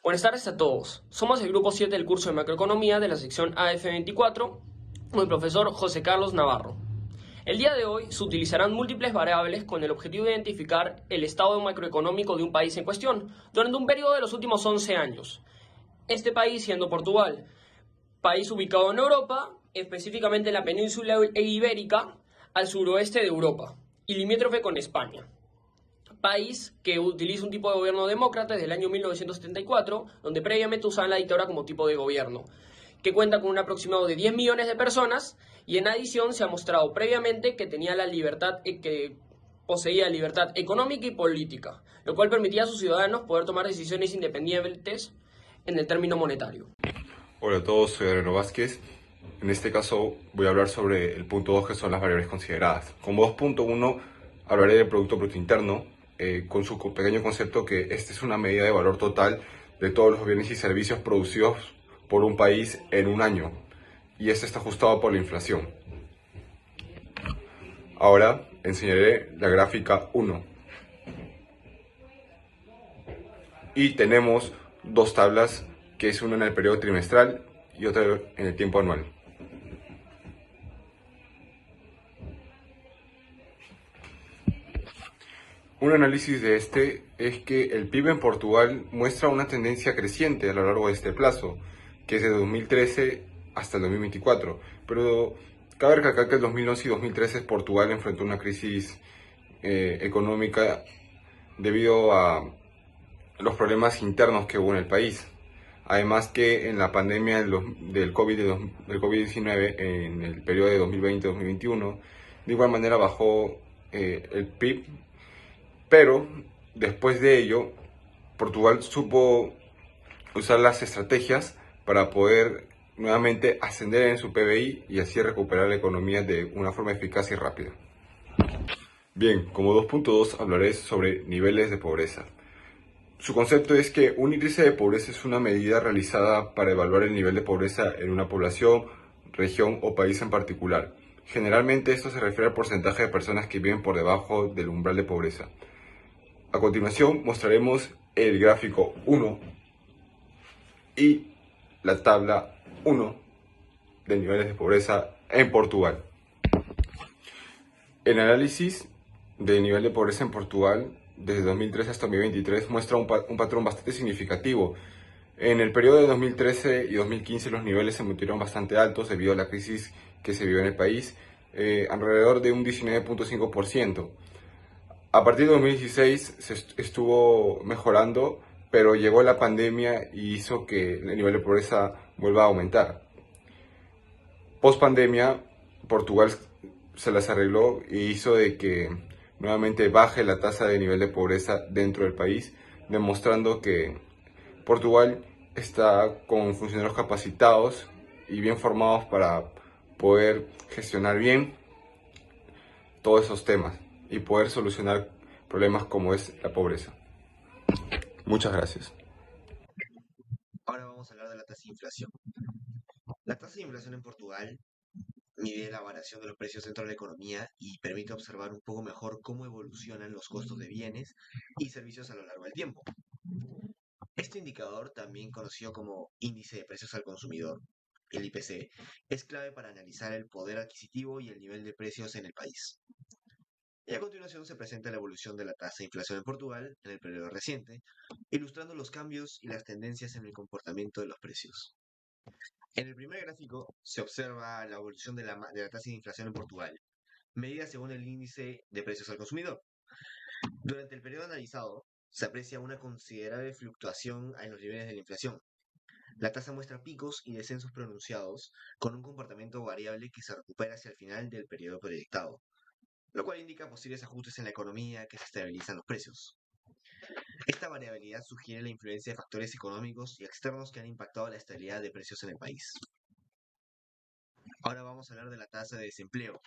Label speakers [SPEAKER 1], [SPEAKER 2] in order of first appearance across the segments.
[SPEAKER 1] Buenas tardes a todos. Somos el grupo 7 del curso de macroeconomía de la sección AF24 con el profesor José Carlos Navarro. El día de hoy se utilizarán múltiples variables con el objetivo de identificar el estado macroeconómico de un país en cuestión durante un periodo de los últimos 11 años. Este país siendo Portugal, país ubicado en Europa, específicamente en la península ibérica, al suroeste de Europa y limítrofe con España, país que utiliza un tipo de gobierno demócrata desde el año 1974, donde previamente usaban la dictadura como tipo de gobierno, que cuenta con un aproximado de 10 millones de personas y en adición se ha mostrado previamente que tenía la libertad, que poseía libertad económica y política, lo cual permitía a sus ciudadanos poder tomar decisiones independientes en el término monetario.
[SPEAKER 2] Hola a todos, soy Adriano Vázquez. En este caso voy a hablar sobre el punto 2, que son las variables consideradas. Como 2.1 hablaré del Producto Bruto Interno, con su pequeño concepto que este es una medida de valor total de todos los bienes y servicios producidos por un país en un año, y este está ajustado por la inflación. Ahora enseñaré la gráfica 1 y tenemos dos tablas, que es una en el periodo trimestral y otra en el tiempo anual. Un análisis de este es que el PIB en Portugal muestra una tendencia creciente a lo largo de este plazo, que es de 2013 hasta el 2024. Pero cabe recalcar que en 2011 y 2013 Portugal enfrentó una crisis económica debido a los problemas internos que hubo en el país. Además que en la pandemia del COVID-19, en el periodo de 2020-2021, de igual manera bajó el PIB, pero después de ello, Portugal supo usar las estrategias para poder nuevamente ascender en su PBI y así recuperar la economía de una forma eficaz y rápida. Bien, como 2.2 hablaré sobre niveles de pobreza. Su concepto es que un índice de pobreza es una medida realizada para evaluar el nivel de pobreza en una población, región o país en particular. Generalmente esto se refiere al porcentaje de personas que viven por debajo del umbral de pobreza. A continuación mostraremos el gráfico 1 y la tabla 1 de niveles de pobreza en Portugal. El análisis del nivel de pobreza en Portugal desde 2013 hasta 2023 muestra un patrón bastante significativo. En el periodo de 2013 y 2015 los niveles se mantuvieron bastante altos debido a la crisis que se vivió en el país, alrededor de un 19.5%. A partir de 2016 se estuvo mejorando, pero llegó la pandemia y hizo que el nivel de pobreza vuelva a aumentar. Post pandemia, Portugal se las arregló y hizo de que nuevamente baje la tasa de nivel de pobreza dentro del país, demostrando que Portugal está con funcionarios capacitados y bien formados para poder gestionar bien todos esos temas y poder solucionar problemas como es la pobreza. Muchas gracias.
[SPEAKER 3] Ahora vamos a hablar de la tasa de inflación. La tasa de inflación en Portugal mide la variación de los precios dentro de la economía y permite observar un poco mejor cómo evolucionan los costos de bienes y servicios a lo largo del tiempo. Este indicador, también conocido como índice de precios al consumidor, el IPC, es clave para analizar el poder adquisitivo y el nivel de precios en el país. Y a continuación se presenta la evolución de la tasa de inflación en Portugal en el periodo reciente, ilustrando los cambios y las tendencias en el comportamiento de los precios. En el primer gráfico se observa la evolución de la tasa de inflación en Portugal, medida según el índice de precios al consumidor. Durante el periodo analizado, se aprecia una considerable fluctuación en los niveles de la inflación. La tasa muestra picos y descensos pronunciados, con un comportamiento variable que se recupera hacia el final del periodo proyectado, lo cual indica posibles ajustes en la economía que se estabilizan los precios. Esta variabilidad sugiere la influencia de factores económicos y externos que han impactado la estabilidad de precios en el país. Ahora vamos a hablar de la tasa de desempleo.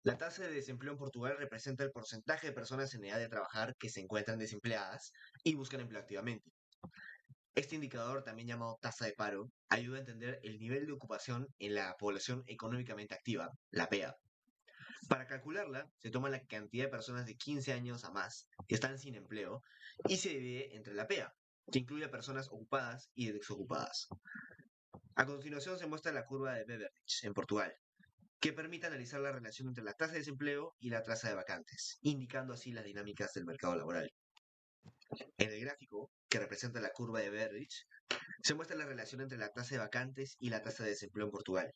[SPEAKER 3] La tasa de desempleo en Portugal representa el porcentaje de personas en edad de trabajar que se encuentran desempleadas y buscan empleo activamente. Este indicador, también llamado tasa de paro, ayuda a entender el nivel de ocupación en la población económicamente activa, la PEA. Para calcularla, se toma la cantidad de personas de 15 años a más que están sin empleo y se divide entre la PEA, que incluye a personas ocupadas y desocupadas. A continuación se muestra la curva de Beveridge en Portugal, que permite analizar la relación entre la tasa de desempleo y la tasa de vacantes, indicando así las dinámicas del mercado laboral. En el gráfico, que representa la curva de Beveridge, se muestra la relación entre la tasa de vacantes y la tasa de desempleo en Portugal.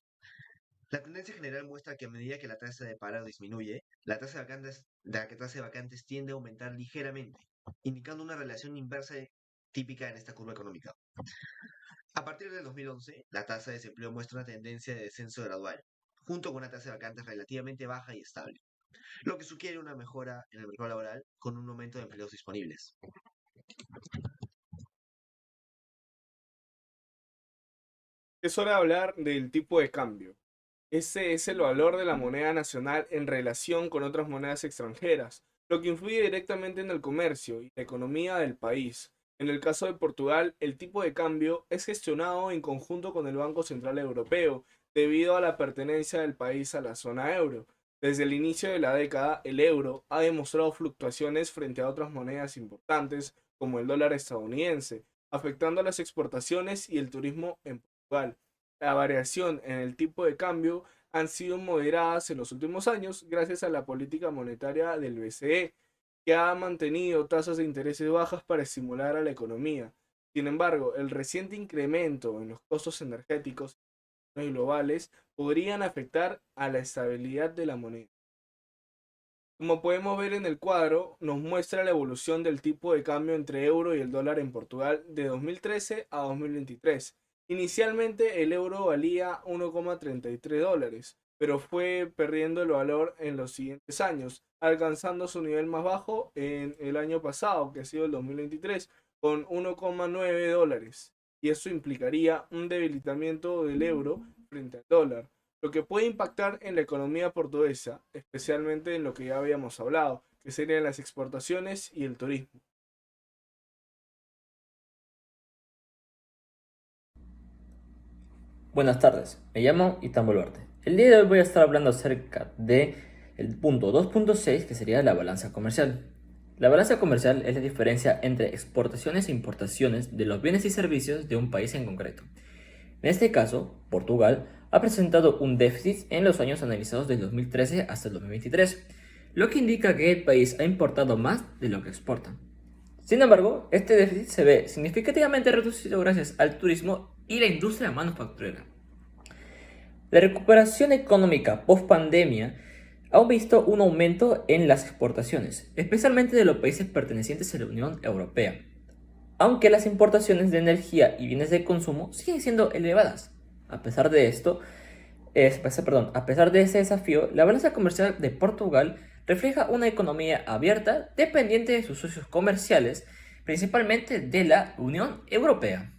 [SPEAKER 3] La tendencia general muestra que a medida que la tasa de paro disminuye, la tasa de vacantes tiende a aumentar ligeramente, indicando una relación inversa típica en esta curva económica. A partir del 2011, la tasa de desempleo muestra una tendencia de descenso gradual, junto con una tasa de vacantes relativamente baja y estable, lo que sugiere una mejora en el mercado laboral con un aumento de empleos disponibles.
[SPEAKER 4] Es hora de hablar del tipo de cambio. Ese es el valor de la moneda nacional en relación con otras monedas extranjeras, lo que influye directamente en el comercio y la economía del país. En el caso de Portugal, el tipo de cambio es gestionado en conjunto con el Banco Central Europeo, debido a la pertenencia del país a la zona euro. Desde el inicio de la década, el euro ha demostrado fluctuaciones frente a otras monedas importantes, como el dólar estadounidense, afectando a las exportaciones y el turismo en Portugal. La variación en el tipo de cambio han sido moderadas en los últimos años gracias a la política monetaria del BCE, que ha mantenido tasas de intereses bajas para estimular a la economía. Sin embargo, el reciente incremento en los costos energéticos globales podrían afectar a la estabilidad de la moneda. Como podemos ver en el cuadro, nos muestra la evolución del tipo de cambio entre euro y el dólar en Portugal de 2013 a 2023. Inicialmente el euro valía 1,33 dólares, pero fue perdiendo el valor en los siguientes años, alcanzando su nivel más bajo en el año pasado, que ha sido el 2023, con 1,9 dólares. Y eso implicaría un debilitamiento del euro frente al dólar, lo que puede impactar en la economía portuguesa, especialmente en lo que ya habíamos hablado, que serían las exportaciones y el turismo.
[SPEAKER 5] Buenas tardes, me llamo Itán Boluarte. El día de hoy voy a estar hablando acerca de el punto 2.6, que sería la balanza comercial. La balanza comercial es la diferencia entre exportaciones e importaciones de los bienes y servicios de un país en concreto. En este caso, Portugal ha presentado un déficit en los años analizados del 2013 hasta el 2023, lo que indica que el país ha importado más de lo que exporta. Sin embargo, este déficit se ve significativamente reducido gracias al turismo y la industria manufacturera. La recuperación económica post-pandemia ha visto un aumento en las exportaciones, especialmente de los países pertenecientes a la Unión Europea, aunque las importaciones de energía y bienes de consumo siguen siendo elevadas. A pesar de ese desafío, la balanza comercial de Portugal refleja una economía abierta dependiente de sus socios comerciales, principalmente de la Unión Europea.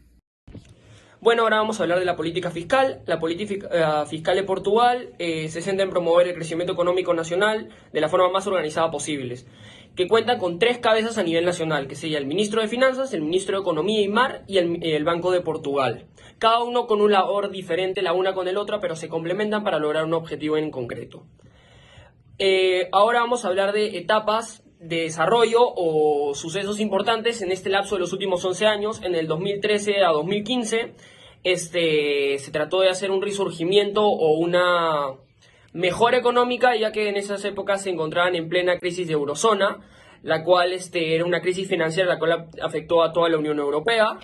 [SPEAKER 1] Bueno, ahora vamos a hablar de la política fiscal. La política fiscal de Portugal se centra en promover el crecimiento económico nacional de la forma más organizada posible, que cuenta con 3 cabezas a nivel nacional, que sería el ministro de Finanzas, el ministro de Economía y Mar y el Banco de Portugal. Cada uno con un labor diferente la una con el otro, pero se complementan para lograr un objetivo en concreto. Ahora vamos a hablar de etapas de desarrollo o sucesos importantes en este lapso de los últimos 11 años. En el 2013 a 2015 se trató de hacer un resurgimiento o una mejora económica, ya que en esas épocas se encontraban en plena crisis de eurozona, la cual era una crisis financiera la cual afectó a toda la Unión Europea.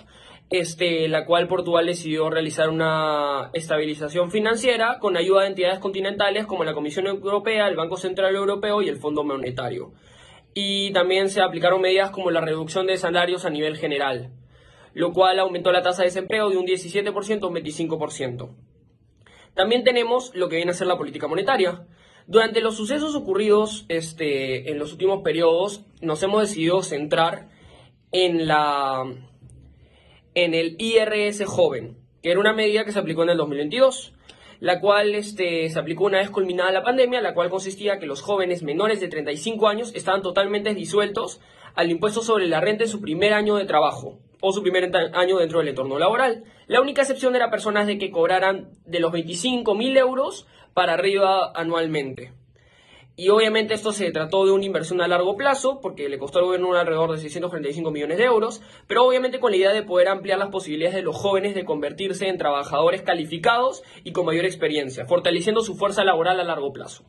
[SPEAKER 1] La cual Portugal decidió realizar una estabilización financiera con ayuda de entidades continentales como la Comisión Europea, el Banco Central Europeo y el Fondo Monetario. Y también se aplicaron medidas como la reducción de salarios a nivel general, lo cual aumentó la tasa de desempleo de un 17% a un 25%. También tenemos lo que viene a ser la política monetaria. Durante los sucesos ocurridos en los últimos periodos, nos hemos decidido centrar en el IRS joven, que era una medida que se aplicó en el 2022, la cual se aplicó una vez culminada la pandemia, la cual consistía que los jóvenes menores de 35 años estaban totalmente disueltos al impuesto sobre la renta en su primer año de trabajo o su primer año dentro del entorno laboral. La única excepción era personas de que cobraran de los 25.000 euros para arriba anualmente. Y obviamente esto se trató de una inversión a largo plazo, porque le costó al gobierno alrededor de 645 millones de euros, pero obviamente con la idea de poder ampliar las posibilidades de los jóvenes de convertirse en trabajadores calificados y con mayor experiencia, fortaleciendo su fuerza laboral a largo plazo.